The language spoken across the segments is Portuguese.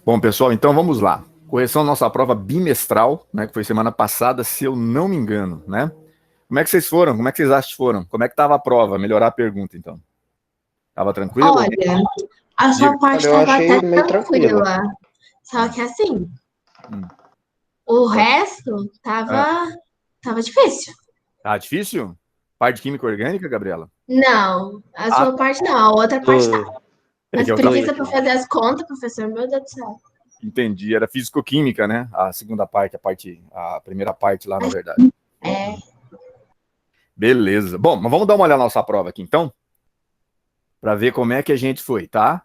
Bom, pessoal, então vamos lá. Correção da nossa prova bimestral, né, que foi semana passada, se eu não me engano, né? Como é que vocês foram? Como é que vocês acham que foram? Como é que estava a prova? Melhorar a pergunta, então. Tava tranquilo? Olha, a Diga. sua parte Olha, eu estava até achei meio tranquila. tranquila. Só que assim, Hum. o resto Ah, tava difícil. tá difícil? Parte química orgânica, Gabriela? Não, a Ah, sua parte não, a outra parte tá. Tudo, é que Mas eu tava... preguiça para fazer as contas, professor, meu Deus do céu. Entendi. Era físico-química, né? A segunda parte, a primeira parte lá, na verdade. É, Beleza. Bom, mas vamos dar uma olhada na nossa prova aqui, então, para ver como é que a gente foi, tá?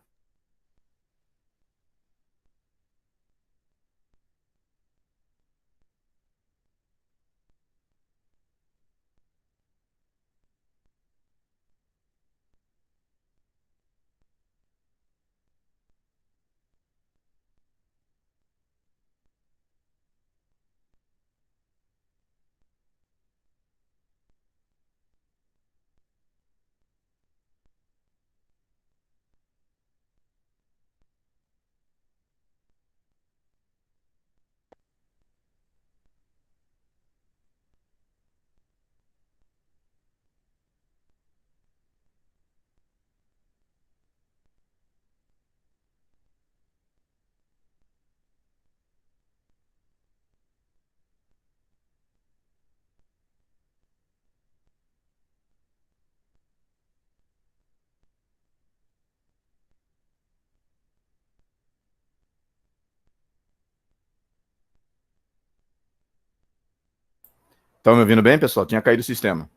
Estão me ouvindo bem, pessoal? Tinha caído o sistema.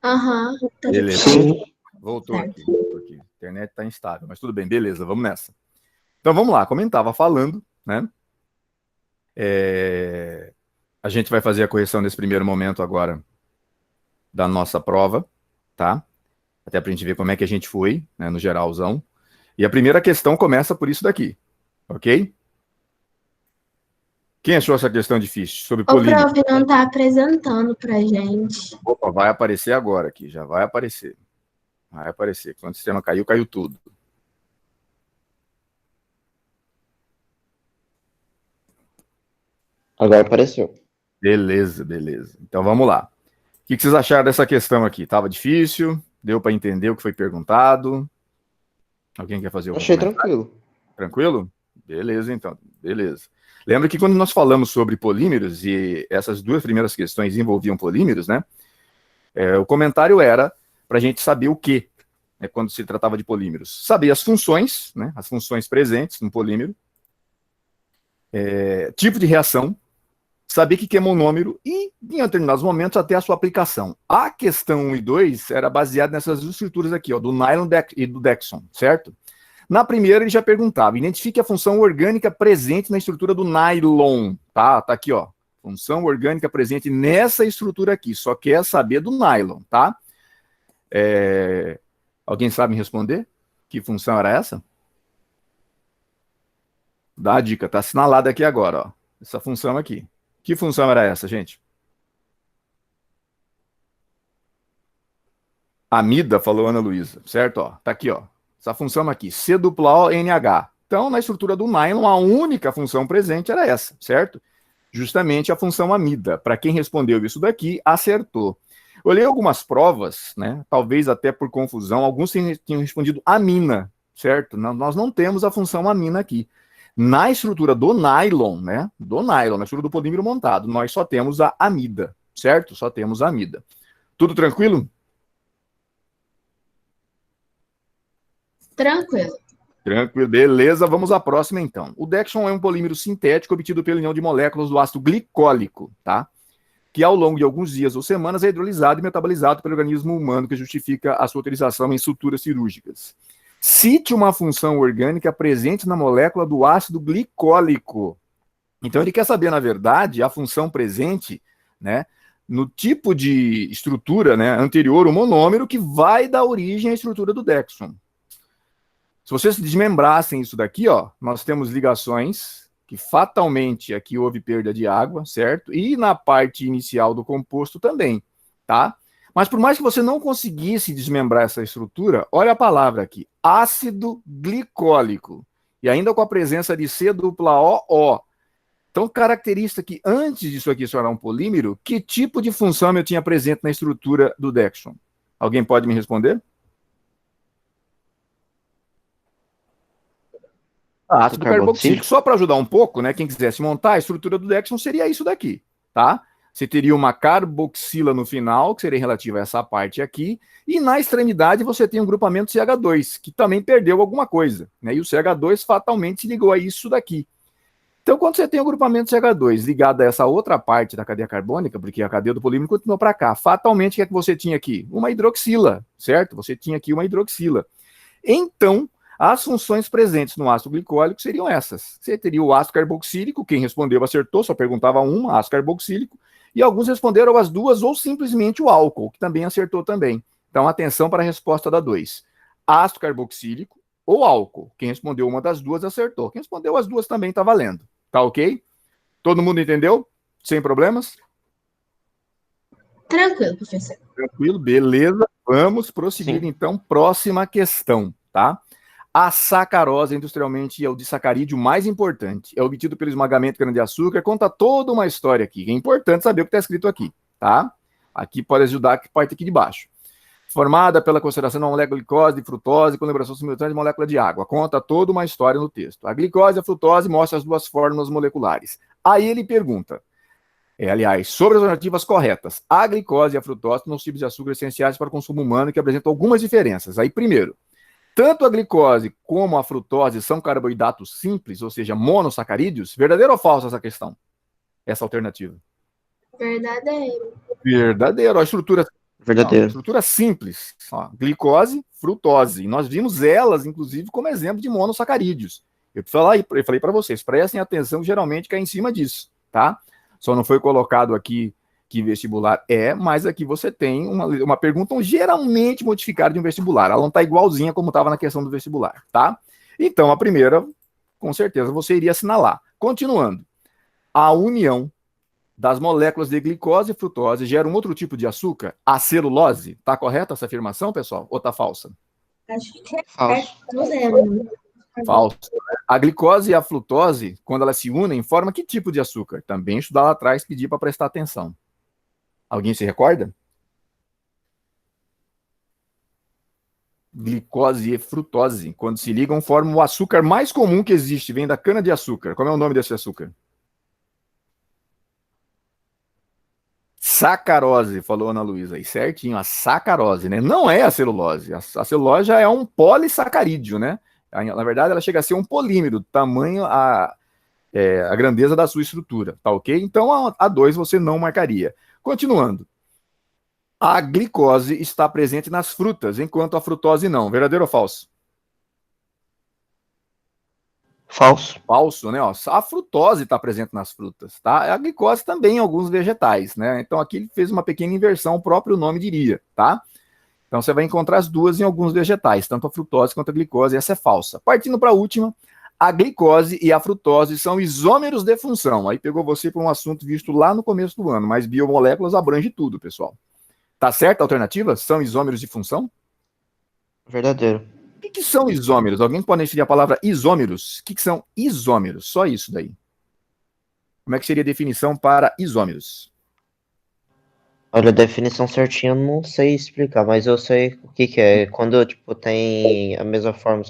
aham, tá tudo Beleza. sim. Voltou certo. aqui, voltou aqui. A internet está instável, mas tudo bem, beleza, vamos nessa. Então vamos lá, como eu estava falando, né? A gente vai fazer a correção nesse primeiro momento agora da nossa prova, tá? Até para a gente ver como é que a gente foi, né, no geralzão. E a primeira questão começa por isso daqui, ok? Quem achou essa questão difícil? Sobre O polímero. prof não tá apresentando pra gente. Opa, vai aparecer agora aqui, já vai aparecer. Vai aparecer. Quando o sistema caiu, caiu tudo. Agora apareceu. Beleza, beleza. Então vamos lá. O que vocês acharam dessa questão aqui? Tava difícil? Deu para entender o que foi perguntado? Alguém quer fazer algum Achei comentário? tranquilo. Tranquilo? Beleza, então. Beleza. Lembra que quando nós falamos sobre polímeros, e essas duas primeiras questões envolviam polímeros, né? O comentário era para a gente saber o que, né, quando se tratava de polímeros. Saber as funções, né? As funções presentes no polímero, tipo de reação, saber que é monômero e, em determinados momentos, até a sua aplicação. A questão 1 e 2 era baseada nessas duas estruturas aqui, ó, do nylon e do Dexon, certo? Na primeira, ele já perguntava, identifique a função orgânica presente na estrutura do nylon, tá? Tá aqui, ó, função orgânica presente nessa estrutura aqui, só quer saber do nylon, tá? Alguém sabe me responder? Que função era essa? Dá a dica, tá assinalada aqui agora, ó, essa função aqui. Que função era essa, gente? Amida, falou Ana Luísa, certo? Ó, tá aqui, ó. Essa função aqui, C-O-N-H. Então, na estrutura do nylon, a única função presente era essa, certo? Justamente a função amida. Para quem respondeu isso daqui, acertou. Olhei algumas provas, né? Talvez até por confusão, alguns tinham respondido amina, certo? Nós não temos a função amina aqui. Na estrutura do nylon, né? Do nylon, na estrutura do polímero montado, nós só temos a amida, certo? Só temos a amida. Tudo tranquilo? Tranquilo. Tranquilo, beleza, vamos à próxima então. O Dextron é um polímero sintético obtido pela união de moléculas do ácido glicólico, tá? Que ao longo de alguns dias ou semanas é hidrolisado e metabolizado pelo organismo humano, que justifica a sua utilização em suturas cirúrgicas. Cite uma função orgânica presente na molécula do ácido glicólico. Então ele quer saber, na verdade, a função presente, né, no tipo de estrutura, né, anterior, o monômero, que vai dar origem à estrutura do Dextron. Se vocês desmembrassem isso daqui, ó, nós temos ligações que fatalmente aqui houve perda de água, certo? E na parte inicial do composto também, tá? Mas por mais que você não conseguisse desmembrar essa estrutura, olha a palavra aqui, ácido glicólico. e ainda com a presença de C dupla O. Então, característica que antes disso aqui se tornar um polímero, que tipo de função eu tinha presente na estrutura do Dextron? Alguém pode me responder? Ácido carboxílico, só para ajudar um pouco, né? Quem quisesse montar, a estrutura do Dextron seria isso daqui, tá? Você teria uma carboxila no final, que seria relativa a essa parte aqui, e na extremidade você tem um grupamento CH2, que também perdeu alguma coisa, né? E o CH2 fatalmente se ligou a isso daqui. Então, quando você tem o grupamento CH2 ligado a essa outra parte da cadeia carbônica, porque a cadeia do polímero continuou para cá, fatalmente o que é que você tinha aqui? Uma hidroxila, certo? Você tinha aqui uma hidroxila. Então, as funções presentes no ácido glicólico seriam essas. Você teria o ácido carboxílico, quem respondeu acertou, só perguntava uma, ácido carboxílico, e alguns responderam as duas ou simplesmente o álcool, que também acertou também. Então, atenção para a resposta da 2. Ácido carboxílico ou álcool. Quem respondeu uma das duas acertou. Quem respondeu as duas também está valendo. Tá ok? Todo mundo entendeu? Sem problemas? Tranquilo, professor. Tranquilo, beleza. Vamos prosseguir, Sim. então. Próxima questão, tá? A sacarose, industrialmente, é o disacarídeo mais importante. É obtido pelo esmagamento de cana-de-açúcar. Conta toda uma história aqui. É importante saber o que está escrito aqui, tá? Aqui pode ajudar a parte aqui de baixo. Formada pela consideração de uma molécula de glicose, de frutose, com liberação simultânea de molécula de água. Conta toda uma história no texto. A glicose e a frutose mostram as duas fórmulas moleculares. Aí ele pergunta, aliás, sobre as alternativas corretas. A glicose e a frutose são os tipos de açúcar essenciais para o consumo humano que apresentam algumas diferenças. Aí, primeiro, tanto a glicose como a frutose são carboidratos simples, ou seja, monossacarídeos? Verdadeiro ou falso essa questão? Essa alternativa? Verdadeiro. Verdadeiro. A estrutura Verdadeiro. Estrutura simples. Ó, glicose, frutose. E nós vimos elas, inclusive, como exemplo de monossacarídeos. Eu falei para vocês, prestem atenção, geralmente cai em cima disso, tá? Só não foi colocado aqui que vestibular é, mas aqui você tem uma pergunta geralmente modificada de um vestibular. Ela não está igualzinha como estava na questão do vestibular, tá? Então, a primeira, com certeza, você iria assinalar. Continuando. A união das moléculas de glicose e frutose gera um outro tipo de açúcar, a celulose. Tá correta essa afirmação, pessoal? Ou tá falsa? Acho que é Falso. zero. Falsa. A glicose e a frutose, quando elas se unem, formam que tipo de açúcar? Também estudar lá atrás, pedir para prestar atenção. Alguém se recorda? Glicose e frutose, quando se ligam, formam o açúcar mais comum que existe, vem da cana-de-açúcar. Como é o nome desse açúcar? Sacarose, falou Ana Luísa aí, certinho, a sacarose, né? Não é a celulose. A celulose já é um polissacarídeo, né? Na verdade, ela chega a ser um polímero, tamanho, a grandeza da sua estrutura, tá ok? Então, a 2 você não marcaria. Continuando. A glicose está presente nas frutas, enquanto a frutose não. Verdadeiro ou falso? Falso. Falso, né? Ó, a frutose está presente nas frutas, tá? A glicose também em alguns vegetais, né? Então aqui ele fez uma pequena inversão, o próprio nome diria, tá? Então você vai encontrar as duas em alguns vegetais, tanto a frutose quanto a glicose, essa é falsa. Partindo para a última, a glicose e a frutose são isômeros de função. Aí pegou você para um assunto visto lá no começo do ano, mas biomoléculas abrange tudo, pessoal. Tá certa a alternativa? São isômeros de função? Verdadeiro. O que são isômeros? Alguém pode definir a palavra isômeros? O que são isômeros? Só isso daí. Como é que seria a definição para isômeros? Olha, a definição certinha eu não sei explicar, mas eu sei o que é. Quando, tipo, tem a mesma forma,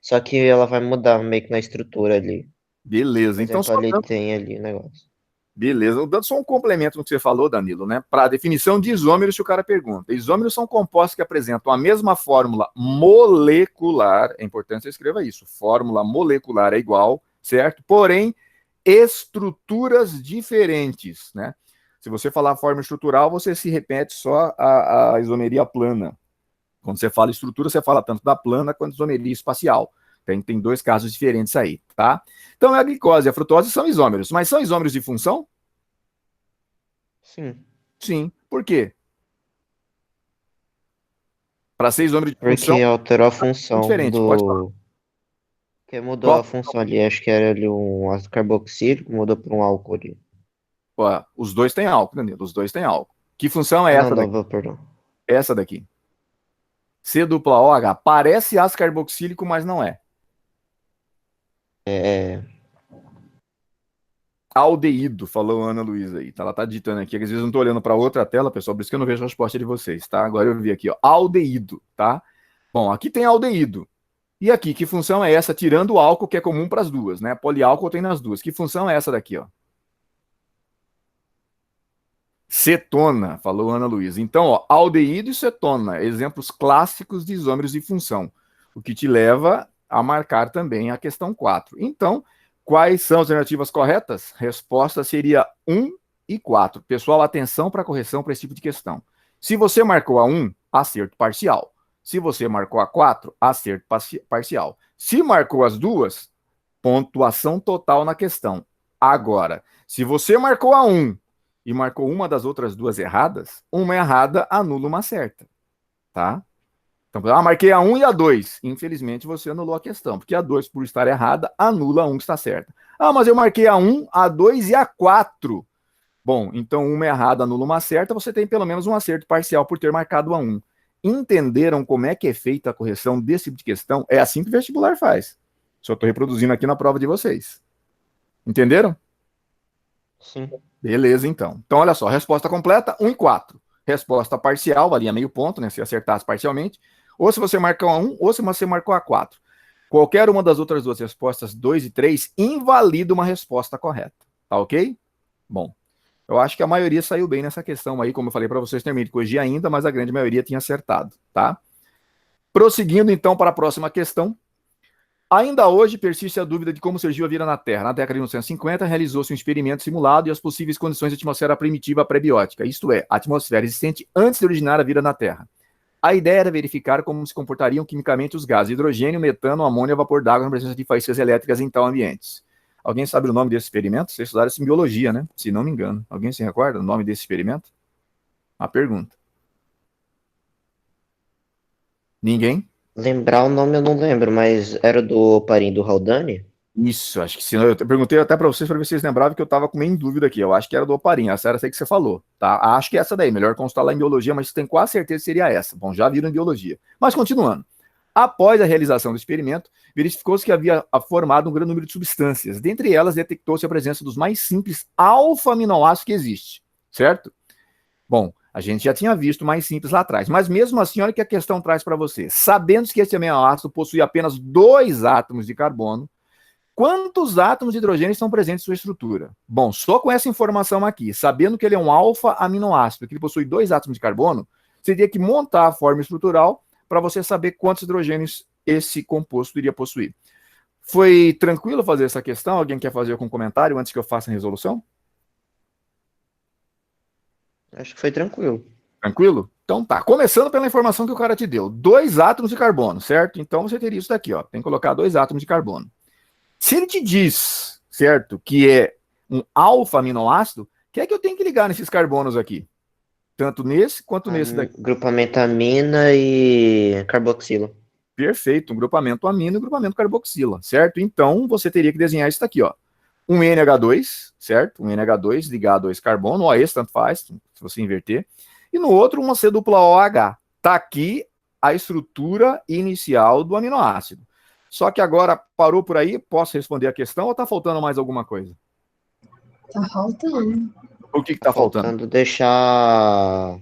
só que ela vai mudar meio que na estrutura ali. Beleza, Por então exemplo, só ali dando... tem ali o negócio. Beleza, dando só um complemento no que você falou, Danilo, né? Para a definição de isômeros, se o cara pergunta. Isômeros são compostos que apresentam a mesma fórmula molecular, é importante você escreva isso, fórmula molecular é igual, certo? Porém, estruturas diferentes, né? Se você falar forma estrutural, você se repete só a isomeria plana. Quando você fala estrutura, você fala tanto da plana quanto isomeria espacial. Tem dois casos diferentes aí, tá? Então, a glicose e a frutose são isômeros, mas são isômeros de função? Sim. Sim. Por quê? Para ser isômero de função, Porque alterou a função diferente. Pode falar. Porque mudou Qual? a função ali. Acho que era ali um ácido carboxílico, mudou para um álcool ali. Ó, os dois têm álcool, Danilo. Os dois têm álcool. Que função é essa daqui? Não, perdão. Essa daqui. C dupla OH. Parece ácido carboxílico, mas não é. Aldeído, falou a Ana Luísa aí. Ela tá digitando aqui, às vezes eu não tô olhando para outra tela, pessoal, por isso que eu não vejo a resposta de vocês, tá? Agora eu vi aqui, ó, aldeído, tá? Bom, aqui tem aldeído. E aqui, que função é essa? Tirando o álcool, que é comum para as duas, né? Poliálcool tem nas duas. Que função é essa daqui, ó? Cetona, falou Ana Luísa. Então, ó, aldeído e cetona, exemplos clássicos de isômeros de função, o que te leva a marcar também a questão 4. Então, quais são as alternativas corretas? Resposta seria 1 e 4. Pessoal, atenção para a correção para esse tipo de questão. Se você marcou a 1, acerto parcial. Se você marcou a 4, acerto parcial. Se marcou as duas, pontuação total na questão. Agora, se você marcou a 1 e marcou uma das outras duas erradas, uma errada anula uma certa, tá? Então, marquei a 1 e a 2. Infelizmente, você anulou a questão, porque a 2, por estar errada, anula a 1 que está certa. Mas eu marquei a 1, a 2 e a 4. Bom, então uma errada anula uma certa, você tem pelo menos um acerto parcial por ter marcado a 1. Entenderam como é que é feita a correção desse tipo de questão? É assim que o vestibular faz. Só estou reproduzindo aqui na prova de vocês. Entenderam? Sim. Beleza, então. Então, olha só, resposta completa, 1 e 4. Resposta parcial, valia meio ponto, né? Se acertasse parcialmente. Ou se você marcou a 1, ou se você marcou a 4. Qualquer uma das outras duas respostas, 2 e 3, invalida uma resposta correta. Tá ok? Bom, eu acho que a maioria saiu bem nessa questão aí, como eu falei para vocês, terminei de corrigir ainda, mas a grande maioria tinha acertado, tá? Prosseguindo, então, para a próxima questão. Ainda hoje persiste a dúvida de como surgiu a vida na Terra. Na década de 1950, realizou-se um experimento simulado e as possíveis condições de atmosfera primitiva pré-biótica, isto é, a atmosfera existente antes de originar a vida na Terra. A ideia era verificar como se comportariam quimicamente os gases hidrogênio, metano, amônia e vapor d'água na presença de faíscas elétricas em tal ambientes. Alguém sabe o nome desse experimento? Vocês estudaram isso em biologia, né? Se não me engano. Alguém se recorda o nome desse experimento? Uma pergunta. Ninguém? Lembrar o nome eu não lembro, mas era do Oparin do Haldane? Isso, acho que sim. Eu perguntei até para vocês para ver se vocês lembravam que eu estava com meio em dúvida aqui. Eu acho que era do Oparin, essa era essa aí que você falou, tá? Acho que é essa daí, melhor consultar lá em biologia, mas tem quase certeza que seria essa. Bom, já viram em biologia. Mas continuando. Após a realização do experimento, verificou-se que havia formado um grande número de substâncias. Dentre elas, detectou-se a presença dos mais simples alfa-aminoácidos que existe, certo? Bom, a gente já tinha visto mais simples lá atrás, mas mesmo assim, olha o que a questão traz para você. Sabendo que esse aminoácido possui apenas 2 átomos de carbono, quantos átomos de hidrogênio estão presentes em sua estrutura? Bom, só com essa informação aqui, sabendo que ele é um alfa-aminoácido, que ele possui 2 átomos de carbono, você teria que montar a forma estrutural para você saber quantos hidrogênios esse composto iria possuir. Foi tranquilo fazer essa questão? Alguém quer fazer algum comentário antes que eu faça a resolução? Acho que foi tranquilo. Tranquilo? Então tá. Começando pela informação que o cara te deu. 2 átomos de carbono, certo? Então você teria isso daqui, ó. Tem que colocar 2 átomos de carbono. Se ele te diz, certo, que é um alfa-aminoácido, o que é que eu tenho que ligar nesses carbonos aqui? Tanto nesse quanto nesse daqui. Grupamento amina e carboxila. Perfeito. Um grupamento amino e um grupamento carboxila, certo? Então você teria que desenhar isso daqui, ó. Um NH2, certo? Um NH2 ligado a esse carbono, ou a esse, tanto faz, se você inverter. E no outro, uma C-OH. Tá aqui a estrutura inicial do aminoácido. Só que agora parou por aí, posso responder a questão ou tá faltando mais alguma coisa? Tá faltando. O que tá faltando? Deixar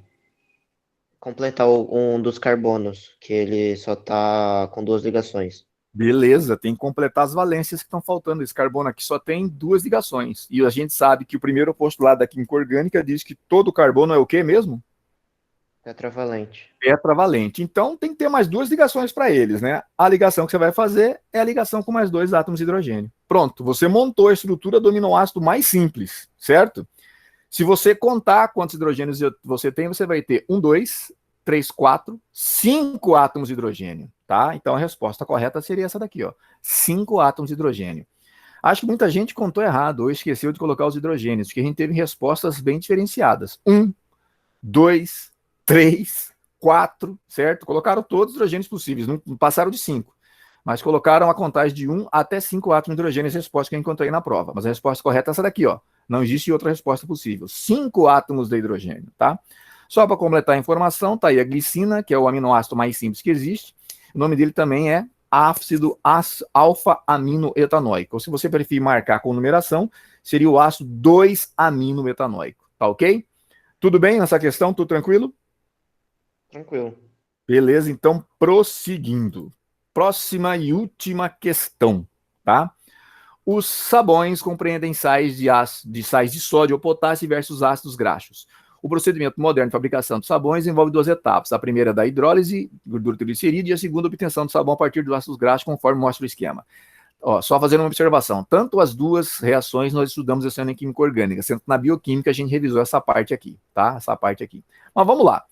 completar um dos carbonos, que ele só tá com 2 ligações. Beleza, tem que completar as valências que estão faltando. Esse carbono aqui só tem 2 ligações. E a gente sabe que o primeiro postulado da química orgânica diz que todo carbono é o quê mesmo? Tetravalente. Tetravalente. Então tem que ter mais 2 ligações para eles, né? A ligação que você vai fazer é a ligação com mais 2 átomos de hidrogênio. Pronto, você montou a estrutura do aminoácido mais simples, certo? Se você contar quantos hidrogênios você tem, você vai ter 1, 2, 3, 4, 5 átomos de hidrogênio, tá? Então a resposta correta seria essa daqui, ó. 5 átomos de hidrogênio. Acho que muita gente contou errado ou esqueceu de colocar os hidrogênios, porque a gente teve respostas bem diferenciadas. 1, 2, 3, 4, certo? Colocaram todos os hidrogênios possíveis, não passaram de 5. Mas colocaram a contagem de 1 até 5 átomos de hidrogênio, essa resposta que eu encontrei na prova. Mas a resposta correta é essa daqui, ó. Não existe outra resposta possível. 5 átomos de hidrogênio, tá? Só para completar a informação, tá aí a glicina, que é o aminoácido mais simples que existe. O nome dele também é ácido alfa-aminoetanóico. Ou se você preferir marcar com numeração, seria o ácido 2-aminoetanóico. Tá ok? Tudo bem nessa questão? Tudo tranquilo? Tranquilo. Beleza, então prosseguindo. Próxima e última questão, tá? Os sabões compreendem sais de sódio ou potássio versus ácidos graxos. O procedimento moderno de fabricação de sabões envolve duas etapas. A primeira é da hidrólise, gordura triglicerídeo, e a segunda, a obtenção do sabão a partir dos ácidos graxos, conforme mostra o esquema. Ó, só fazendo uma observação. Tanto as duas reações nós estudamos esse ano em química orgânica, sendo que na bioquímica a gente revisou essa parte aqui, tá? Essa parte aqui. Mas vamos lá.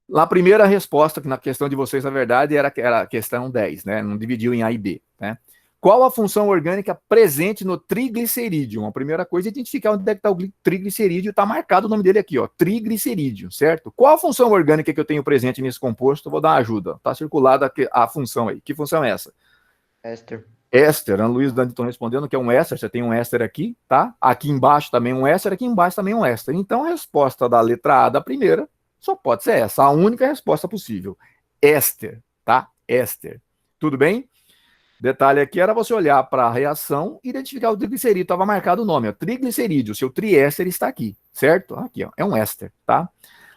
Lá a primeira resposta, que na questão de vocês, na verdade, era a questão 10, né? Não dividiu em A e B, né? Qual a função orgânica presente no triglicerídeo? A primeira coisa é identificar onde é que está o triglicerídeo, está marcado o nome dele aqui, ó, triglicerídeo, certo? Qual a função orgânica que eu tenho presente nesse composto? Eu vou dar uma ajuda. Está circulada a função aí. Que função é essa? Éster. Éster. Ana Luiz Danton respondendo que é um éster. Você tem um éster aqui, tá? Aqui embaixo também um éster, aqui embaixo também um éster. Então a resposta da letra A da primeira só pode ser essa, a única resposta possível. Éster, tá? Éster. Tudo bem? Detalhe aqui era você olhar para a reação e identificar o triglicerídeo. Estava marcado o nome, ó, triglicerídeo. O seu triéster está aqui, certo? Aqui, ó, é um éster, tá?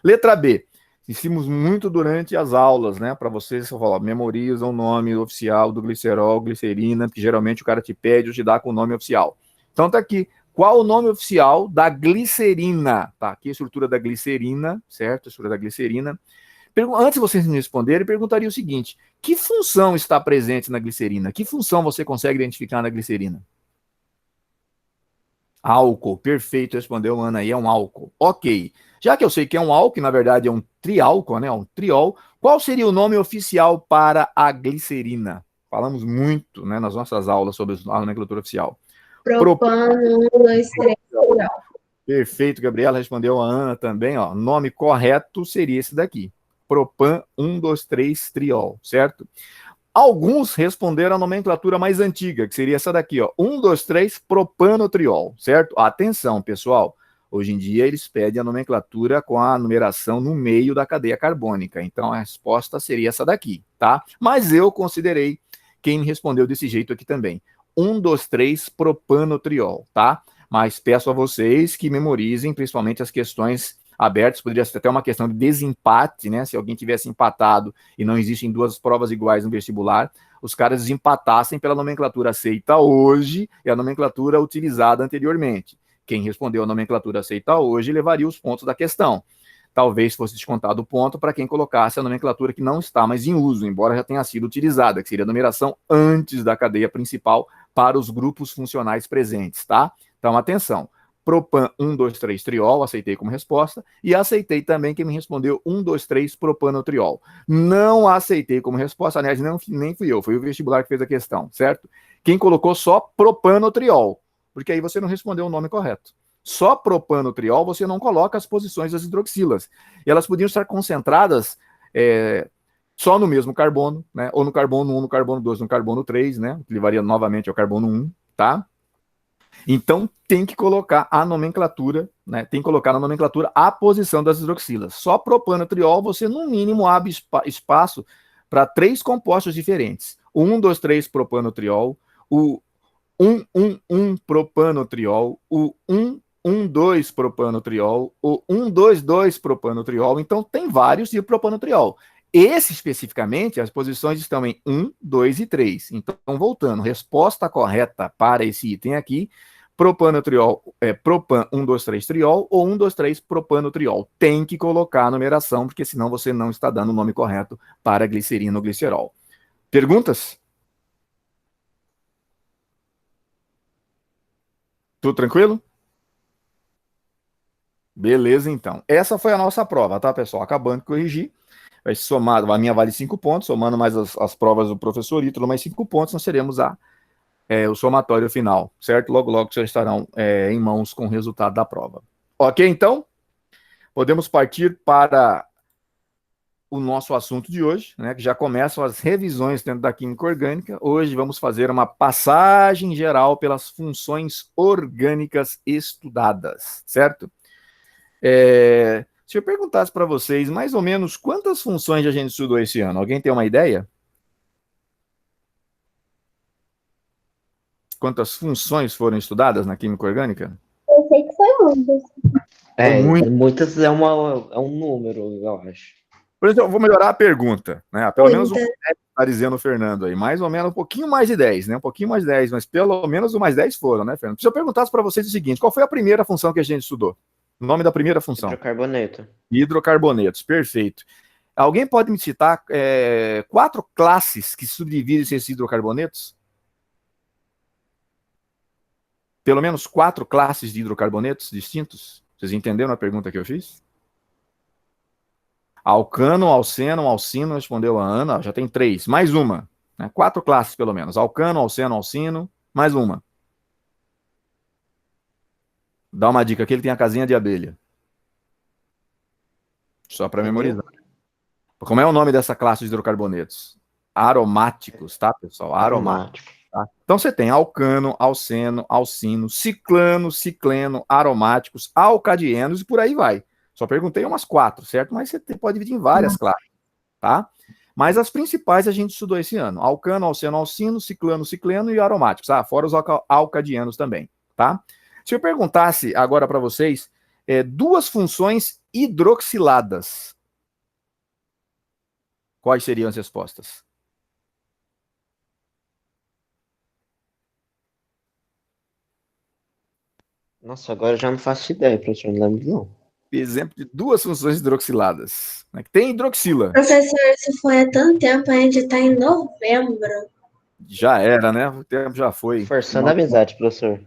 Letra B. Hicimos muito durante as aulas, né? Para vocês, memoriza o nome oficial do glicerol, glicerina, que geralmente o cara te pede ou te dá com o nome oficial. Então tá aqui. Qual o nome oficial da glicerina? Tá aqui a estrutura da glicerina, certo? A estrutura da glicerina. Antes de vocês me responderem, eu perguntaria o seguinte: que função está presente na glicerina? Que função você consegue identificar na glicerina? Álcool, perfeito, respondeu Ana aí, é um álcool. Ok. Já que eu sei que é um álcool, na verdade é um triálcool, né? Um triol, qual seria o nome oficial para a glicerina? Falamos muito, né, nas nossas aulas sobre a nomenclatura oficial. Propano 1, 2, 3, triol. Perfeito, Gabriela respondeu a Ana também, ó. Nome correto seria esse daqui. Propan 1, 2, 3, triol, certo? Alguns responderam a nomenclatura mais antiga, que seria essa daqui, ó. 1, 2, 3, propanotriol, certo? Atenção, pessoal. Hoje em dia eles pedem a nomenclatura com a numeração no meio da cadeia carbônica. Então a resposta seria essa daqui, tá? Mas eu considerei quem me respondeu desse jeito aqui também. 1, 2, 3, propanotriol, tá? Mas peço a vocês que memorizem principalmente as questões abertas. Poderia ser até uma questão de desempate, né? Se alguém tivesse empatado e não existem duas provas iguais no vestibular, os caras desempatassem pela nomenclatura aceita hoje e a nomenclatura utilizada anteriormente. Quem respondeu a nomenclatura aceita hoje levaria os pontos da questão. Talvez fosse descontado o ponto para quem colocasse a nomenclatura que não está mais em uso, embora já tenha sido utilizada, que seria a numeração antes da cadeia principal para os grupos funcionais presentes, tá? Então, atenção. Propan 1, 2, 3, triol, aceitei como resposta, e aceitei também quem me respondeu 1, 2, 3, propanotriol. Não aceitei como resposta, aliás, nem fui eu, foi o vestibular que fez a questão, certo? Quem colocou só propanotriol, porque aí você não respondeu o nome correto. Só propanotriol você não coloca as posições das hidroxilas, e elas podiam estar concentradas só no mesmo carbono, né? Ou no carbono 1, no carbono 2, no carbono 3, né? Que levaria novamente ao carbono 1, tá? Então, tem que colocar a nomenclatura, né? Tem que colocar na nomenclatura a posição das hidroxilas. Só propanotriol, você no mínimo abre espaço para 3 compostos diferentes. O 1, 2, 3 propanotriol, o 1, 1, 1 propanotriol, o 1, 1, 2 propanotriol, o 1, 2, 2 propanotriol. Então, tem vários de propanotriol. Esse, especificamente, as posições estão em 1, 2 e 3. Então, voltando, resposta correta para esse item aqui, propanotriol, propan 1, 2, 3 triol ou 1, 2, 3 propanotriol. Tem que colocar a numeração, porque senão você não está dando o nome correto para glicerina ou glicerol. Perguntas? Tudo tranquilo? Beleza, então. Essa foi a nossa prova, tá, pessoal? Acabando de corrigir. Vai somar, a minha vale 5 pontos, somando mais as provas do professor Ítalo, mais 5 pontos, nós teremos o somatório final, certo? Logo, logo vocês estarão em mãos com o resultado da prova. Ok, então? Podemos partir para o nosso assunto de hoje, né? Que já começam as revisões dentro da química orgânica. Hoje vamos fazer uma passagem geral pelas funções orgânicas estudadas, certo? Se eu perguntasse para vocês mais ou menos quantas funções a gente estudou esse ano, alguém tem uma ideia? quantas funções foram estudadas na química orgânica? Eu sei que foi muitas. Muitas é um número, eu acho. Por exemplo, eu vou melhorar a pergunta, né? Pelo menos Muitas. está dizendo o Fernando aí, mais ou menos um pouquinho mais de 10, né? Um pouquinho mais de 10, mas pelo menos mais 10 foram, né, Fernando? Se eu perguntasse para vocês o seguinte, qual foi a primeira função que a gente estudou? O nome da primeira função? Hidrocarboneto. Hidrocarbonetos, perfeito. Alguém pode me citar 4 classes que subdividem esses hidrocarbonetos? Pelo menos 4 classes de hidrocarbonetos distintos? Vocês entenderam a pergunta que eu fiz? Alcano, alceno, alcino, respondeu a Ana, já tem 3, mais uma. Né? 4 classes, pelo menos. Alcano, alceno, alcino, mais uma. Dá uma dica aqui, ele tem a casinha de abelha. Só para memorizar. Como é o nome dessa classe de hidrocarbonetos? Aromáticos, tá, pessoal? Aromáticos. Tá? Então você tem alcano, alceno, alcino, ciclano, cicleno, aromáticos, alcadienos e por aí vai. Só perguntei umas 4, certo? Mas você pode dividir em várias classes, tá? Mas as principais a gente estudou esse ano: alcano, alceno, alcino, ciclano, cicleno e aromáticos. Fora os alcadienos também, tá? Se eu perguntasse agora para vocês 2 funções hidroxiladas, quais seriam as respostas? Nossa, agora eu já não faço ideia, professor, não lembro não. Exemplo de 2 funções hidroxiladas. Né? Tem hidroxila. Professor, isso foi há tanto tempo, a gente está em novembro. Já era, né? O tempo já foi. Forçando a amizade, professor.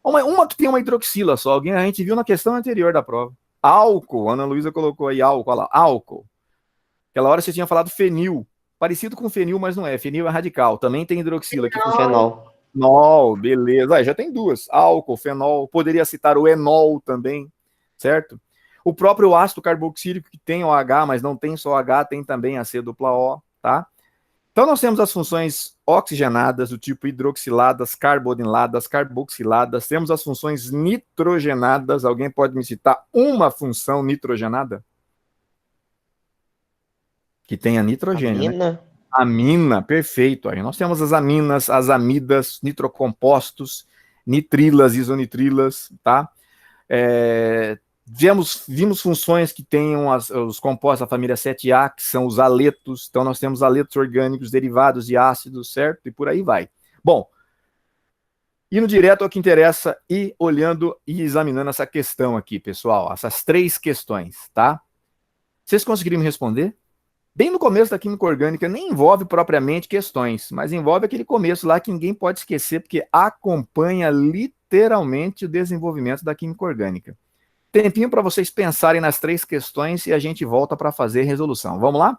Uma que tem uma hidroxila só. A gente viu na questão anterior da prova. Álcool. A Ana Luísa colocou aí álcool. Olha lá, álcool. Aquela hora você tinha falado fenil. Parecido com fenil, mas não é. Fenil é radical. Também tem hidroxila. Que Fenol. Fenol, beleza. Já tem 2. Álcool, fenol. Poderia citar o enol também, certo? O próprio ácido carboxílico, que tem OH, mas não tem só H, tem também a C dupla O, tá? Então nós temos as funções oxigenadas, do tipo hidroxiladas, carboniladas, carboxiladas. Temos as funções nitrogenadas. Alguém pode me citar uma função nitrogenada? Que tenha nitrogênio, Amina. né? Amina, perfeito. Aí nós temos as aminas, as amidas, nitrocompostos, nitrilas, isonitrilas, tá? Vimos funções que tenham os compostos da família 7A, que são os aletos. Então nós temos aletos orgânicos derivados de ácidos, certo? E por aí vai. Bom, indo direto ao que interessa e olhando e examinando essa questão aqui, pessoal. Essas 3 questões, tá? Vocês conseguiram me responder? Bem no começo da química orgânica, nem envolve propriamente questões, mas envolve aquele começo lá que ninguém pode esquecer, porque acompanha literalmente o desenvolvimento da química orgânica. Tempinho para vocês pensarem nas 3 questões e a gente volta para fazer resolução. Vamos lá?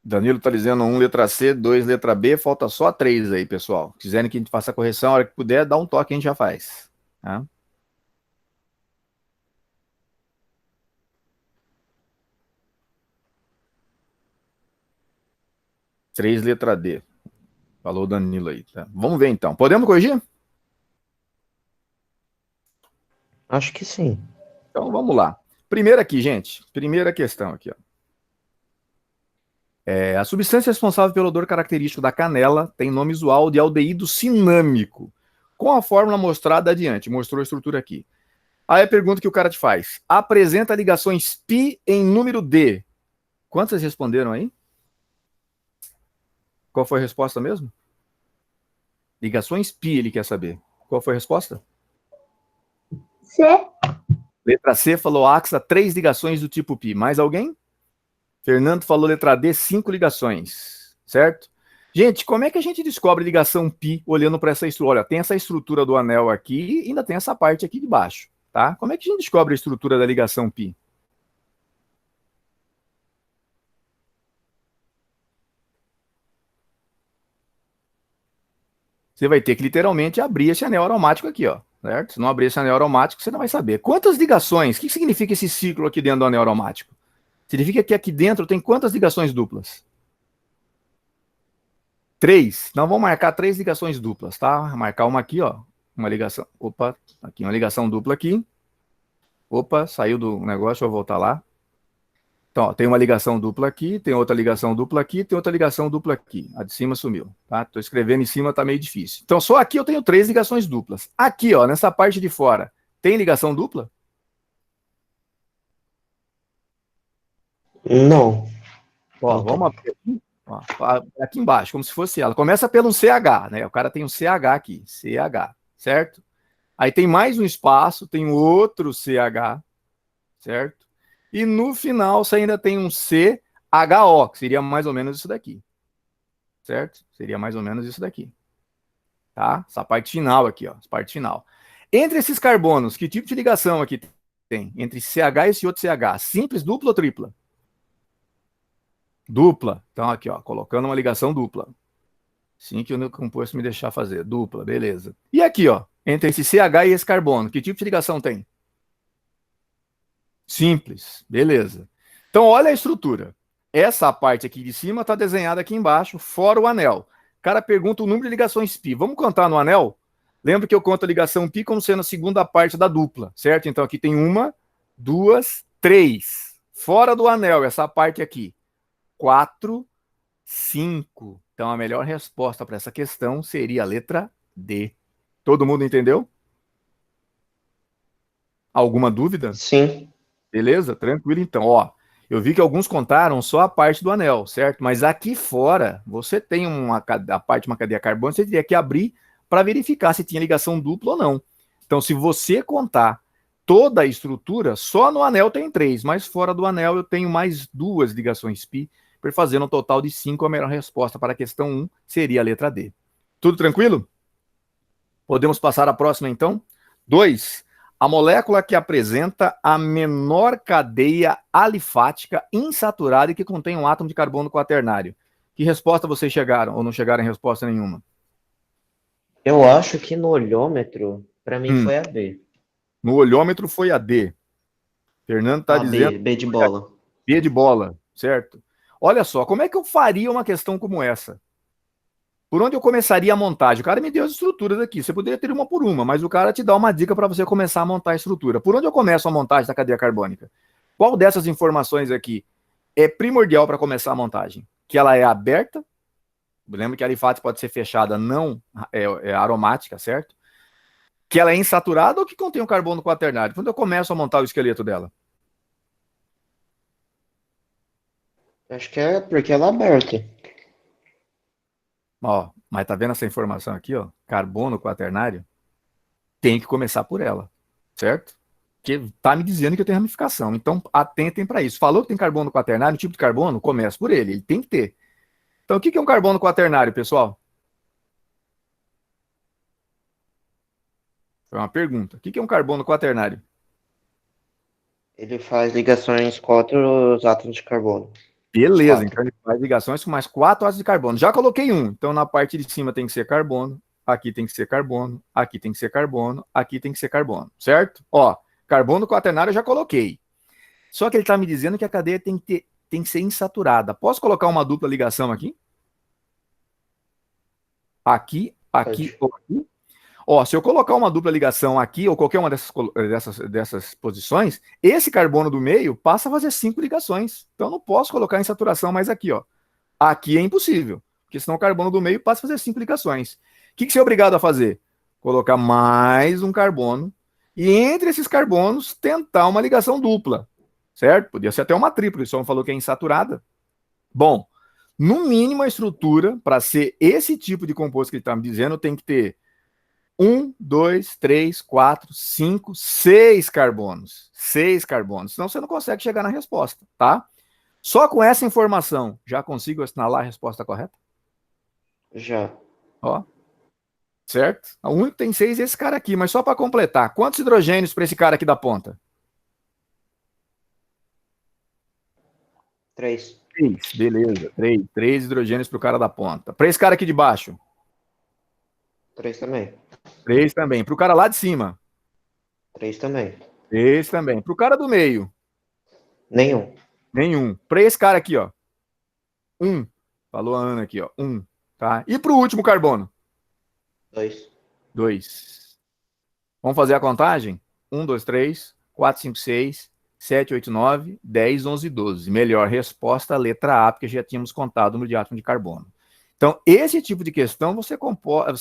Danilo está dizendo 1, letra C, 2, letra B, falta só a 3 aí, pessoal. Se quiserem que a gente faça a correção, a hora que puder, dá um toque, a gente já faz. Tá? 3, letra D. Falou o Danilo aí. Tá? Vamos ver então. Podemos corrigir? Acho que sim. Então vamos lá. Primeira aqui, gente. Primeira questão aqui. Ó. A substância responsável pelo odor característico da canela tem nome usual de aldeído cinâmico, com a fórmula mostrada adiante. Mostrou a estrutura aqui. Aí a pergunta que o cara te faz. Apresenta ligações π em número D. Quantas responderam aí? Qual foi a resposta mesmo? Ligações π ele quer saber. Qual foi a resposta? C. Letra C falou AXA, 3 ligações do tipo π. Mais alguém? Fernando falou letra D, 5 ligações. Certo? Gente, como é que a gente descobre ligação π olhando para essa estrutura? Olha, tem essa estrutura do anel aqui e ainda tem essa parte aqui de baixo. Tá? Como é que a gente descobre a estrutura da ligação π? Você vai ter que literalmente abrir esse anel aromático aqui, ó. Certo? Se não abrir esse anel aromático, você não vai saber. Quantas ligações? O que significa esse ciclo aqui dentro do anel aromático? Significa que aqui dentro tem quantas ligações duplas? 3. Então vamos marcar 3 ligações duplas, tá? Vou marcar uma aqui, ó. Uma ligação. Opa, aqui uma ligação dupla aqui. Opa, saiu do negócio, eu vou voltar lá. Então, ó, tem uma ligação dupla aqui, tem outra ligação dupla aqui, tem outra ligação dupla aqui. A de cima sumiu, tá? Tô escrevendo em cima, tá meio difícil. Então, só aqui eu tenho 3 ligações duplas. Aqui, ó, nessa parte de fora, tem ligação dupla? Não. Ó, Não vamos abrir aqui. Ó, aqui embaixo, como se fosse ela. Começa pelo CH, né? O cara tem um CH aqui, CH, certo? Aí tem mais um espaço, tem outro CH, certo? E no final você ainda tem um CHO, que seria mais ou menos isso daqui. Certo? Seria mais ou menos isso daqui. Tá? Essa parte final aqui, ó. Essa parte final. Entre esses carbonos, que tipo de ligação aqui tem? Entre CH e esse outro CH? Simples, dupla ou tripla? Dupla. Então aqui, ó, colocando uma ligação dupla. Sim, que o composto me deixar fazer. Dupla, beleza. E aqui, ó, entre esse CH e esse carbono, que tipo de ligação tem? Simples, beleza. Então, olha a estrutura. Essa parte aqui de cima está desenhada aqui embaixo, fora o anel. O cara pergunta o número de ligações π. Vamos contar no anel? Lembra que eu conto a ligação π como sendo a segunda parte da dupla, certo? Então, aqui tem 1, 2, 3. Fora do anel, essa parte aqui. 4, 5. Então, a melhor resposta para essa questão seria a letra D. Todo mundo entendeu? Alguma dúvida? Sim. Beleza? Tranquilo, então. Ó, eu vi que alguns contaram só a parte do anel, certo? Mas aqui fora, você tem a parte de uma cadeia carbônica, você teria que abrir para verificar se tinha ligação dupla ou não. Então, se você contar toda a estrutura, só no anel tem 3, mas fora do anel eu tenho mais 2 ligações π, por fazer um total de 5. A melhor resposta para a questão 1 seria a letra D. Tudo tranquilo? Podemos passar à próxima, então? 2. A molécula que apresenta a menor cadeia alifática insaturada e que contém um átomo de carbono quaternário. Que resposta vocês chegaram ou não chegaram em resposta nenhuma? Eu acho que no olhômetro, para mim, foi a B. No olhômetro foi a D. Fernando está A dizendo... B de bola. B de bola, certo? Olha só, como é que eu faria uma questão como essa? Por onde eu começaria a montagem? O cara me deu as estruturas aqui. Você poderia ter uma por uma, mas o cara te dá uma dica para você começar a montar a estrutura. Por onde eu começo a montagem da cadeia carbônica? Qual dessas informações aqui é primordial para começar a montagem? Que ela é aberta. Lembra que a alifática pode ser fechada, não aromática, certo? Que ela é insaturada ou que contém um carbono quaternário? Quando eu começo a montar o esqueleto dela? Acho que é porque ela é aberta. Ó, mas tá vendo essa informação aqui, ó? Carbono quaternário? Tem que começar por ela, certo? Porque tá me dizendo que eu tenho ramificação. Então, atentem para isso. Falou que tem carbono quaternário, tipo de carbono, começa por ele. Ele tem que ter. Então, o que é um carbono quaternário, pessoal? Foi uma pergunta. O que é um carbono quaternário? Ele faz ligações com outros átomos de carbono. Beleza, 4. então ele faz ligações com mais 4 átomos de carbono. Já coloquei um. Então, na parte de cima tem que ser carbono, aqui tem que ser carbono, aqui tem que ser carbono, aqui tem que ser carbono, certo? Ó, carbono quaternário eu já coloquei. Só que ele está me dizendo que a cadeia tem que ser insaturada. Posso colocar uma dupla ligação aqui? Aqui, aqui ou aqui? Ó, se eu colocar uma dupla ligação aqui, ou qualquer uma dessas posições, esse carbono do meio passa a fazer 5 ligações. Então, eu não posso colocar em saturação mais aqui, ó. Aqui é impossível, porque senão o carbono do meio passa a fazer 5 ligações. O que você é obrigado a fazer? Colocar mais um carbono e entre esses carbonos tentar uma ligação dupla, certo? Podia ser até uma tripla, só falou que é insaturada. Bom, no mínimo a estrutura, para ser esse tipo de composto que ele está me dizendo, tem que ter 6 carbonos. 6 carbonos. Senão você não consegue chegar na resposta, tá? Só com essa informação, já consigo assinalar a resposta correta? Já. Ó, certo? O único que tem 6 é esse cara aqui, mas só para completar, quantos hidrogênios para esse cara aqui da ponta? 3. 3, beleza. 3 hidrogênios para o cara da ponta. Para esse cara aqui de baixo? 3 também. 3 também. Para o cara lá de cima? 3 também. 3 também. Para o cara do meio? Nenhum. Nenhum. Para esse cara aqui, ó? 1. Falou a Ana aqui, ó. 1. Tá? E para o último carbono? 2. 2. Vamos fazer a contagem? 1, 2, 3, 4, 5, 6, 7, 8, 9, 10, 11, 12. Melhor resposta, letra A, porque já tínhamos contado no diátomo de carbono. Então, esse tipo de questão você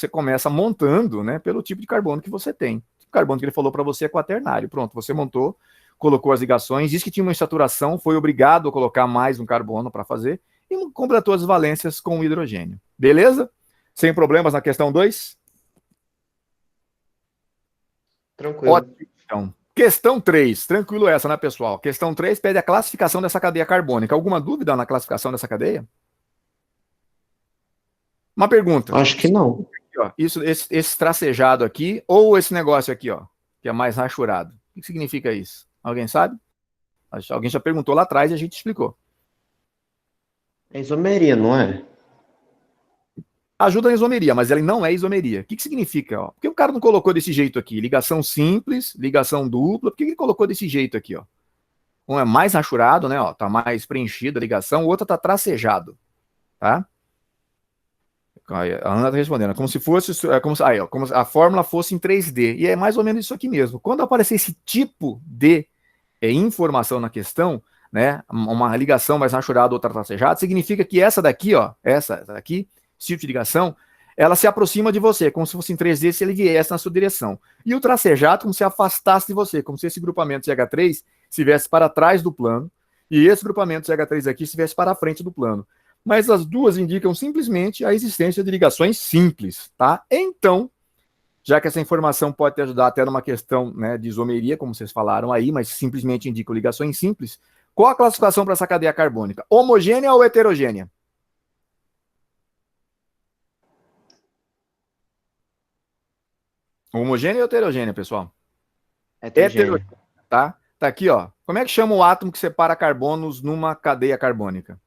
começa montando, né, pelo tipo de carbono que você tem. O carbono que ele falou para você é quaternário. Pronto, você montou, colocou as ligações, disse que tinha uma insaturação, foi obrigado a colocar mais um carbono para fazer e completou as valências com o hidrogênio. Beleza? Sem problemas na questão 2? Tranquilo. Ótimo. Então, questão 3, tranquilo essa, né, pessoal? Questão 3 pede a classificação dessa cadeia carbônica. Alguma dúvida na classificação dessa cadeia? Uma pergunta. Acho que não. Aqui, ó, esse tracejado aqui, ou esse negócio aqui, ó, que é mais rachurado. O que significa isso? Alguém sabe? Alguém já perguntou lá atrás e a gente explicou. É isomeria, não é? Ajuda na isomeria, mas ela não é isomeria. O que significa? Ó? Por que o cara não colocou desse jeito aqui? Ligação simples, ligação dupla. Por que ele colocou desse jeito aqui? Ó? Um é mais rachurado, né? Ó, tá mais preenchida a ligação, o outro tá tracejado. Tá? A Ana tá respondendo. É como se fosse. É como se, aí, ó, como se a fórmula fosse em 3D. E é mais ou menos isso aqui mesmo. Quando aparecer esse tipo de informação na questão, né? Uma ligação mais rachurada, outra tracejada, significa que essa daqui, ó, essa daqui, esse tipo de ligação, ela se aproxima de você, como se fosse em 3D se ele viesse na sua direção. E o tracejado, como se afastasse de você, como se esse grupamento CH3 estivesse para trás do plano, e esse grupamento CH3 aqui estivesse para a frente do plano. Mas as duas indicam simplesmente a existência de ligações simples, tá? Então, já que essa informação pode te ajudar até numa questão, né, de isomeria, como vocês falaram aí, mas simplesmente indicam ligações simples, qual a classificação para essa cadeia carbônica? Homogênea ou heterogênea? Homogênea ou heterogênea, pessoal? Heterogênea. Heterogênea, tá? Tá aqui, ó. Como é que chama o átomo que separa carbonos numa cadeia carbônica?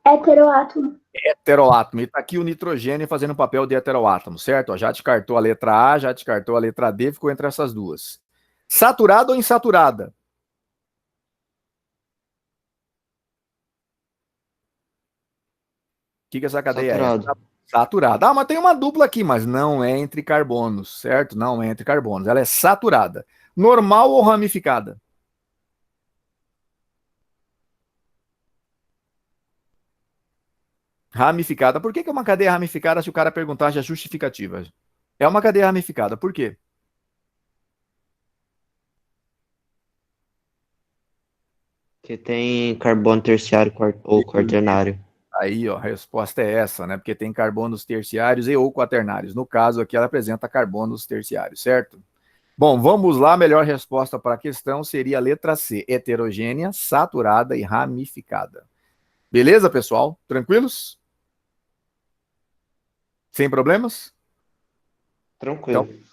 Heteroátomo. Heteroátomo. E tá aqui o nitrogênio fazendo o papel de heteroátomo, certo? Ó, já descartou a letra A, já descartou a letra D, ficou entre essas duas. Saturada ou insaturada? O que essa cadeia é? Saturado. Saturada. Ah, mas tem uma dupla aqui, mas não é entre carbonos, certo? Não é entre carbonos. Ela é saturada. Normal ou ramificada? Ramificada. Por que é uma cadeia ramificada se o cara perguntar já justificativa? É uma cadeia ramificada. Por quê? Que tem carbono terciário ou quaternário. Aí, ó, a resposta é essa, né? Porque tem carbonos terciários e ou quaternários. No caso aqui, ela apresenta carbonos terciários, certo? Bom, vamos lá. A melhor resposta para a questão seria a letra C: heterogênea, saturada e ramificada. Beleza, pessoal? Tranquilos? Sem problemas? Então, Tranquilo.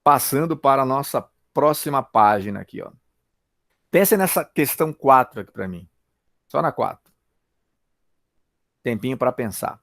passando para a nossa próxima página aqui, ó. Pense nessa questão 4 aqui para mim. Só na 4. Tempinho para pensar.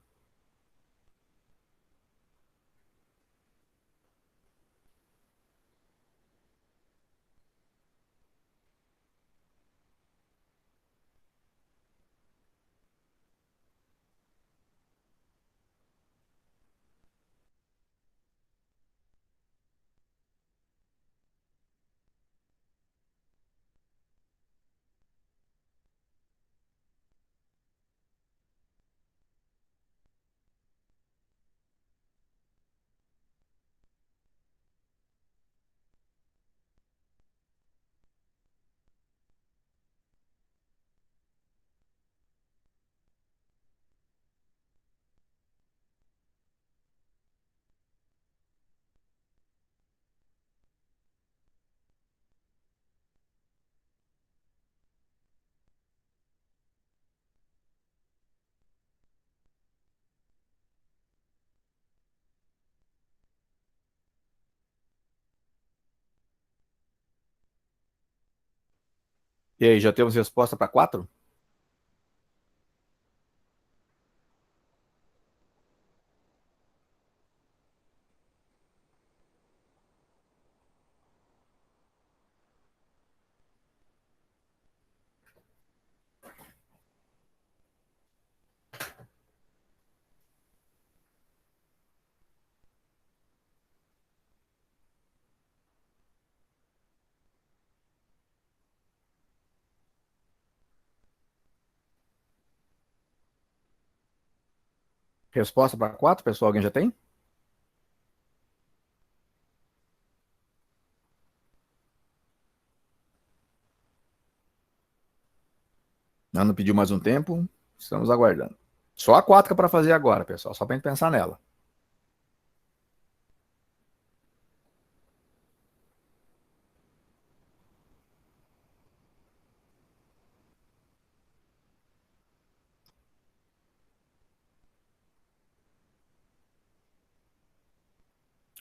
E aí, já temos resposta para 4? Resposta para 4, pessoal? Alguém já tem? Não pediu mais um tempo. Estamos aguardando. Só a 4 que é para fazer agora, pessoal. Só para gente pensar nela.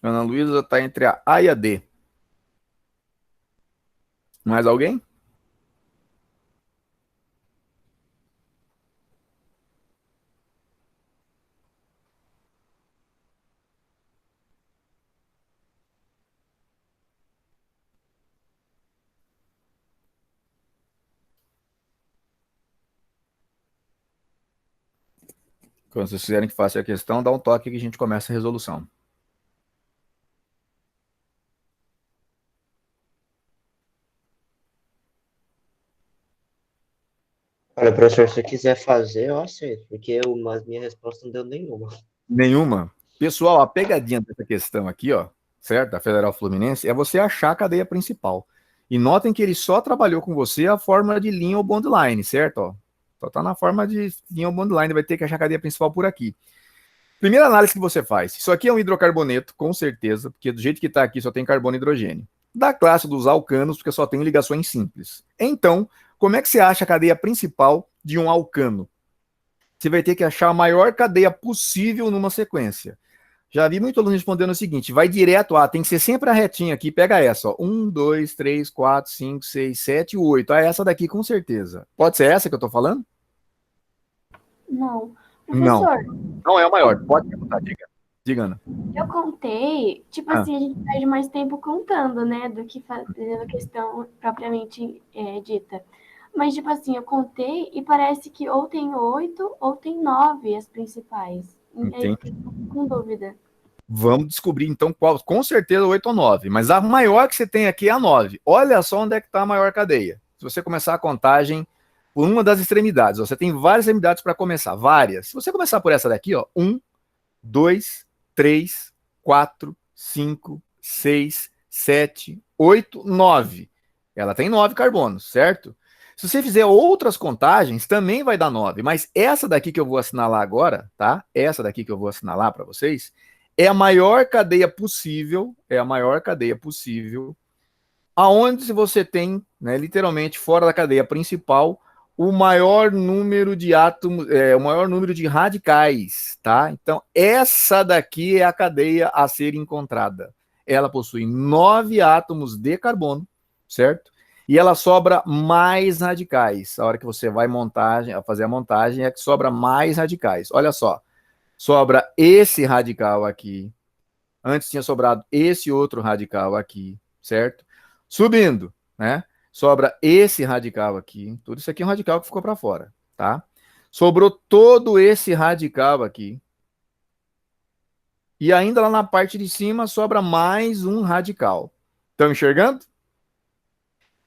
Ana Luísa está entre a e a D. Mais alguém? Quando vocês quiserem que faça a questão, dá um toque que a gente começa a resolução. Olha, professor, se você quiser fazer, eu aceito, porque as minha resposta não deu nenhuma. Nenhuma. Pessoal, a pegadinha dessa questão aqui, ó, certo? Da Federal Fluminense, é você achar a cadeia principal. E notem que ele só trabalhou com você a fórmula de linha ou bond line, certo? Ó, só tá na forma de linha ou bond line, vai ter que achar a cadeia principal por aqui. Primeira análise que você faz. Isso aqui é um hidrocarboneto, com certeza, porque do jeito que está aqui só tem carbono e hidrogênio. Da classe dos alcanos, porque só tem ligações simples. Então, como é que você acha a cadeia principal de um alcano? Você vai ter que achar a maior cadeia possível numa sequência. Já vi muito aluno respondendo o seguinte: vai direto, tem que ser sempre a retinha aqui, pega essa, ó. 1, 2, 3, 4, 5, 6, 7, 8. Essa daqui com certeza. Pode ser essa que eu tô falando? Não. Não. Professor, Não é o maior. Pode perguntar, diga. Diga, Ana. eu contei, tipo assim, a gente perde mais tempo contando, né, do que fazendo a questão propriamente dita. Mas, tipo assim, eu contei e parece que ou tem 8 ou tem 9 as principais. Aí eu fico com dúvida. Vamos descobrir então qual, com certeza 8 ou 9, mas a maior que você tem aqui é a 9. Olha só onde é que está a maior cadeia. Se você começar a contagem por uma das extremidades, você tem várias extremidades para começar, várias. Se você começar por essa daqui, ó, 1, 2, 3, 4, 5, 6, 7, 8, 9. Ela tem 9 carbonos, certo? Se você fizer outras contagens, também vai dar 9, mas essa daqui que eu vou assinalar agora, tá? Essa daqui que eu vou assinalar para vocês, é a maior cadeia possível, aonde você tem, né, literalmente fora da cadeia principal, o maior número de átomos, o maior número de radicais, tá? Então, essa daqui é a cadeia a ser encontrada. Ela possui 9 átomos de carbono, certo? E ela sobra mais radicais. A hora que você vai fazer a montagem, é que sobra mais radicais. Olha só, sobra esse radical aqui. Antes tinha sobrado esse outro radical aqui, certo? Subindo, né? Sobra esse radical aqui. Tudo isso aqui é um radical que ficou para fora, tá? Sobrou todo esse radical aqui. E ainda lá na parte de cima sobra mais um radical. Estão enxergando?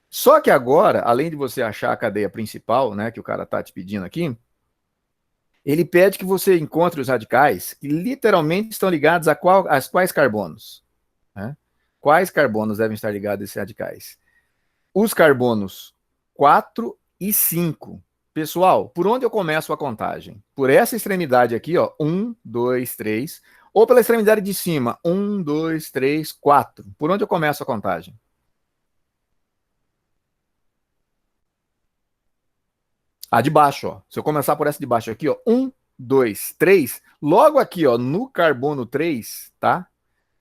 Só que agora, além de você achar a cadeia principal, né, que o cara tá te pedindo aqui, ele pede que você encontre os radicais que literalmente estão ligados a quais carbonos? Né? Quais carbonos devem estar ligados a esses radicais? Os carbonos 4 e 5. Pessoal, por onde eu começo a contagem? Por essa extremidade aqui, ó, 1, 2, 3, ou pela extremidade de cima, 1, 2, 3, 4. Por onde eu começo a contagem? A de baixo, ó. Se eu começar por essa de baixo aqui, ó, 1, 2, 3, logo aqui, ó, no carbono 3, tá?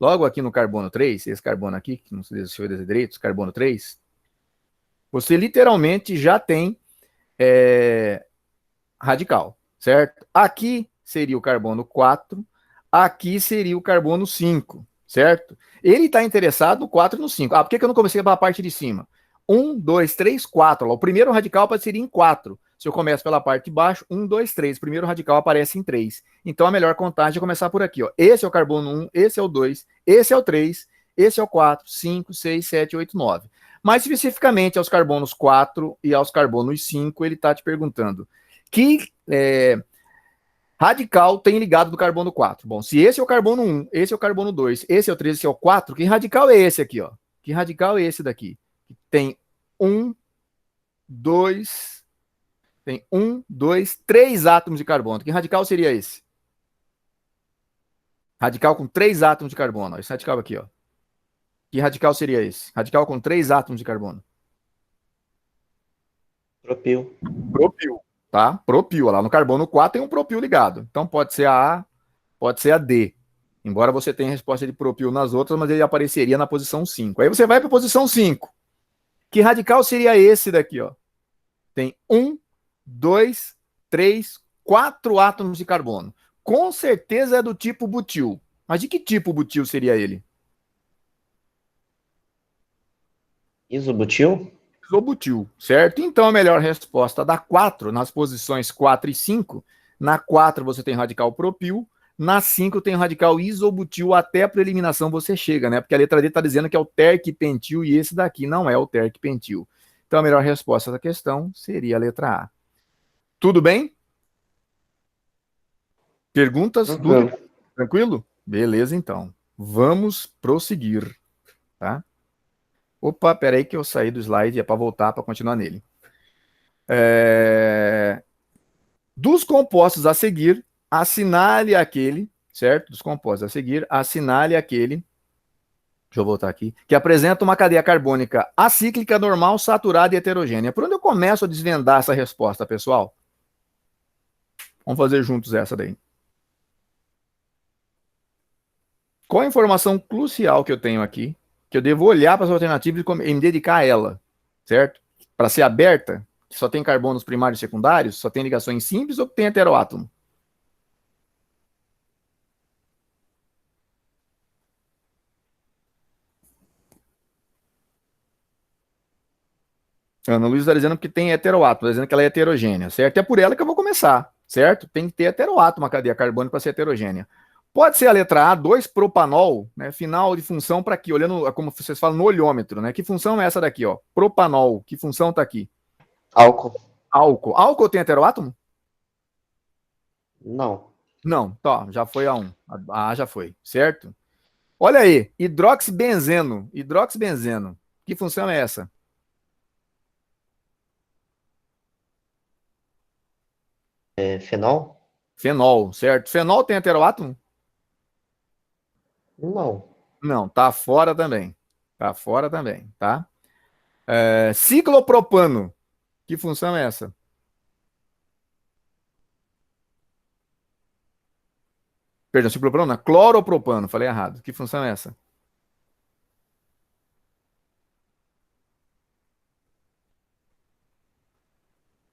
Logo aqui no carbono 3, esse carbono aqui, que não sei se foi direito, carbono 3, Você literalmente já tem radical, certo? Aqui seria o carbono 4, aqui seria o carbono 5, certo? Ele está interessado no 4 e no 5. Por que eu não comecei pela parte de cima? 1, 2, 3, 4. O primeiro radical apareceria em 4. Se eu começo pela parte de baixo, 1, 2, 3. O primeiro radical aparece em 3. Então a melhor contagem é começar por aqui. Ó. Esse é o carbono 1, esse é o 2, esse é o 3, esse é o 4, 5, 6, 7, 8, 9. Mais especificamente aos carbonos 4 e aos carbonos 5, ele está te perguntando que radical tem ligado do carbono 4. Bom, se esse é o carbono 1, esse é o carbono 2, esse é o 3, esse é o 4, que radical é esse aqui, ó? Que radical é esse daqui? Tem 1, 2, tem 1, 2, 3 átomos de carbono. Que radical seria esse? Radical com 3 átomos de carbono. Ó. Esse radical aqui, ó. Que radical seria esse? Radical com 3 átomos de carbono. Propil. Propil, tá? Propil. Lá no carbono 4 tem um propil ligado. Então pode ser a A, pode ser a D. Embora você tenha resposta de propil nas outras, mas ele apareceria na posição 5. Aí você vai para a posição 5. Que radical seria esse daqui, ó? Tem 1, 2, 3, 4 átomos de carbono. Com certeza é do tipo butil. Mas de que tipo butil seria ele? Isobutil? Isobutil, certo? Então a melhor resposta da 4, nas posições 4 e 5. Na 4 você tem radical propil, na 5 tem radical isobutil, até para eliminação você chega, né? Porque a letra D está dizendo que é o terquepentil e esse daqui não é o terquepentil. Então a melhor resposta da questão seria a letra A. Tudo bem? Perguntas? Dúvidas? Tranquilo? Beleza, então. Vamos prosseguir, tá? Opa, peraí que eu saí do slide, é para voltar para continuar nele. Dos compostos a seguir, assinale aquele, certo? Dos compostos a seguir, assinale aquele, deixa eu voltar aqui, que apresenta uma cadeia carbônica acíclica, normal, saturada e heterogênea. Por onde eu começo a desvendar essa resposta, pessoal? Vamos fazer juntos essa daí. Qual a informação crucial que eu tenho aqui, que eu devo olhar para as alternativas e me dedicar a ela, certo? Para ser aberta, que só tem carbonos primários e secundários, só tem ligações simples ou tem heteroátomo? Ana Luísa está dizendo que tem heteroátomo, está dizendo que ela é heterogênea, certo? É por ela que eu vou começar, certo? Tem que ter heteroátomo a cadeia carbônica para ser heterogênea. Pode ser a letra A, 2-propanol, né? Final de função para aqui, olhando como vocês falam no olhômetro, né? Que função é essa daqui, ó? Propanol, que função está aqui? Álcool. Álcool. Álcool tem heteroátomo? Não. Não, tá, já foi a 1. A já foi, certo? Olha aí, hidroxibenzeno. Hidroxibenzeno. Que função é essa? Fenol? Fenol, certo? Fenol tem heteroátomo? Não. Não, tá fora também. Tá fora também, tá? Ciclopropano. Que função é essa? Perdão, ciclopropano não. Cloropropano. Falei errado. Que função é essa?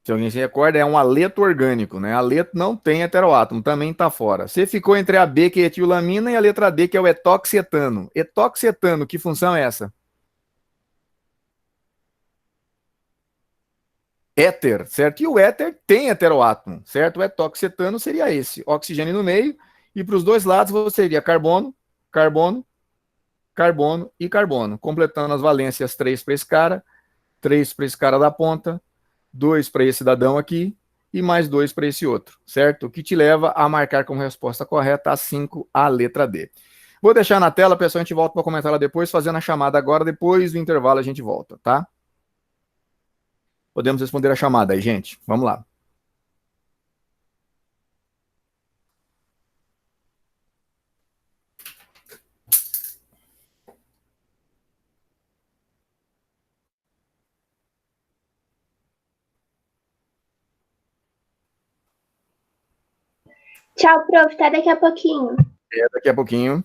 Se alguém se recorda, é um aleto orgânico, né? Aleto não tem heteroátomo, também tá fora. Você ficou entre a B, que é etilamina, e a letra D, que é o etoxetano. Etoxetano, que função é essa? Éter, certo? E o éter tem heteroátomo, certo? O etoxetano seria esse, oxigênio no meio, e para os dois lados você teria carbono, carbono, carbono e carbono, completando as valências 3 para esse cara, 3 para esse cara da ponta, 2 para esse cidadão aqui, e mais 2 para esse outro, certo? O que te leva a marcar como resposta correta a 5, a letra D. Vou deixar na tela, pessoal, a gente volta para comentar lá depois, fazendo a chamada agora, depois do intervalo a gente volta, tá? Podemos responder a chamada aí, gente. Vamos lá. Tchau, prof. Até daqui a pouquinho. Daqui a pouquinho.